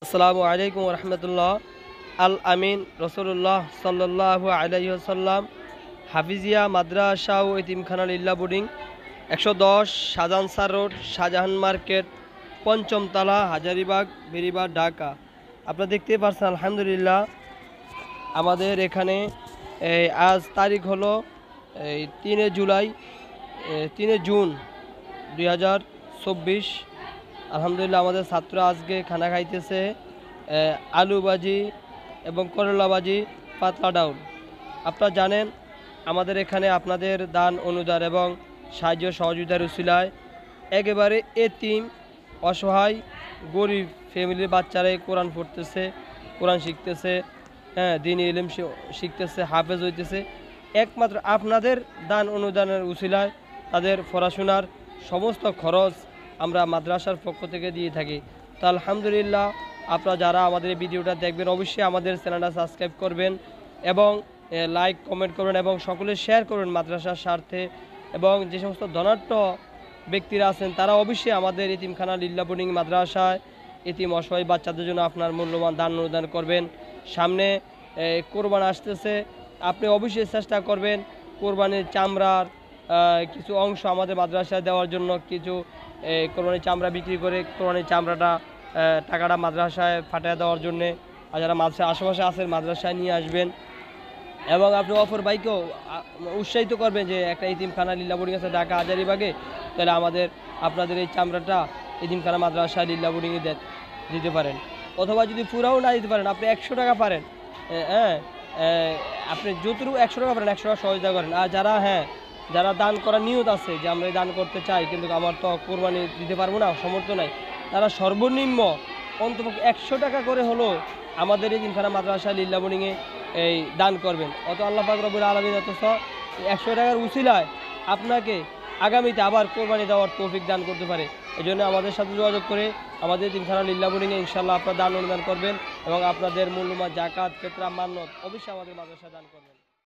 আসসালামু আলাইকুম রহমতুল্লাহ। আল আমিন রসুল্লাহ সাল্লাল্লাহু আলাইহি ওয়াসাল্লাম হাফিজিয়া মাদ্রাসা ও এতিমখানা লিল্লা বোর্ডিং 110 শাহজাহানসার রোড, শাহজাহান মার্কেট, পঞ্চম তলা, হাজারিবাগ, বেরিবাগ, ঢাকা। আপনারা দেখতে পাচ্ছেন আলহামদুলিল্লাহ আমাদের এখানে আজ তারিখ হলো 3 জুলাই 3 জুন 2024। আলহামদুলিল্লাহ আমাদের ছাত্র আজকে খানা খাইতেছে আলু ভাজি এবং করলা ভাজি, পাতলা ডাউল। আপনারা জানেন আমাদের এখানে আপনাদের দান অনুদান এবং সাহায্য সহযোগিতার উছিলায় একেবারে এতিম অসহায় গরিব ফ্যামিলির বাচ্চারাই কোরআন পড়তেছে, কোরআন শিখতেছে, দ্বীনি ইলম শিখতেছে, হাফেজ হইতেছে। একমাত্র আপনাদের দান অনুদানের উছিলায় তাদের পড়াশোনার সমস্ত খরচ আমরা মাদ্রাসার পক্ষ থেকে দিয়ে থাকি। তো আলহামদুলিল্লাহ আপনারা যারা আমাদের এই ভিডিওটা দেখবেন অবশ্যই আমাদের চ্যানেলটা সাবস্ক্রাইব করবেন এবং লাইক কমেন্ট করবেন এবং সকলে শেয়ার করবেন মাদ্রাসার স্বার্থে। এবং যে সমস্ত ধনাঢ্য ব্যক্তিরা আছেন তারা অবশ্যই আমাদের এতিমখানা লিল্লা বোর্ডিং মাদ্রাসায় এতিম অসহায় বাচ্চাদের জন্য আপনার মূল্যবান দান অনুদান করবেন। সামনে কোরবান আসতেছে, আপনি অবশ্যই চেষ্টা করবেন কোরবানির চামড়ার কিছু অংশ আমাদের মাদ্রাসায় দেওয়ার জন্য। কিছু কোরবানির চামড়া বিক্রি করে কোরবানির চামড়াটা টাকাটা মাদ্রাসায় ফাটিয়ে দেওয়ার জন্যে। আর যারা মাদ্রাসার আশেপাশে আছেন মাদ্রাসায় নিয়ে আসবেন এবং আপনি অপর ভাইকেও উৎসাহিত করবেন যে একটা এতিমখানা লিল্লা বোর্ডিং আছে ঢাকা হাজারিবাগে, তাহলে আপনাদের এই চামড়াটা এতিমখানা মাদ্রাসায় লিল্লা বোর্ডিংয়ে দিতে পারেন। অথবা যদি পুরাও না দিতে পারেন আপনি 100 টাকা পারেন, আপনি যতটুকু 100 টাকা পারেন 100 টাকা সহযোগিতা করেন। আর যারা দান করার নিয়ত আছে যে আমরা দান করতে চাই কিন্তু আমার তো কোরবানি দিতে পারবো না, সমর্থ নাই, তারা সর্বনিম্ন অন্তপক্ষে 100 টাকা করে হলো আমাদের এই এতিমখানা মাদ্রাসা লিল্লা বোর্ডিংয়ে দান করবেন। অত আল্লাহ পাক রব্বুল আলামিন অথচ 100 টাকার উছিলায় আপনাকে আগামীতে আবার কোরবানি দেওয়ার তৌফিক দান করতে পারে। এই জন্য আমাদের সাথে যোগাযোগ করে আমাদের এতিমখানা লিল্লা বোর্ডিংয়ে ইনশাআল্লাহ আপনারা দান অনুদান করবেন এবং আপনাদের মূল্যবান জাকাত, ফিতরা, মান্নত অবশ্যই আমাদের মাদ্রাসায় দান করবেন।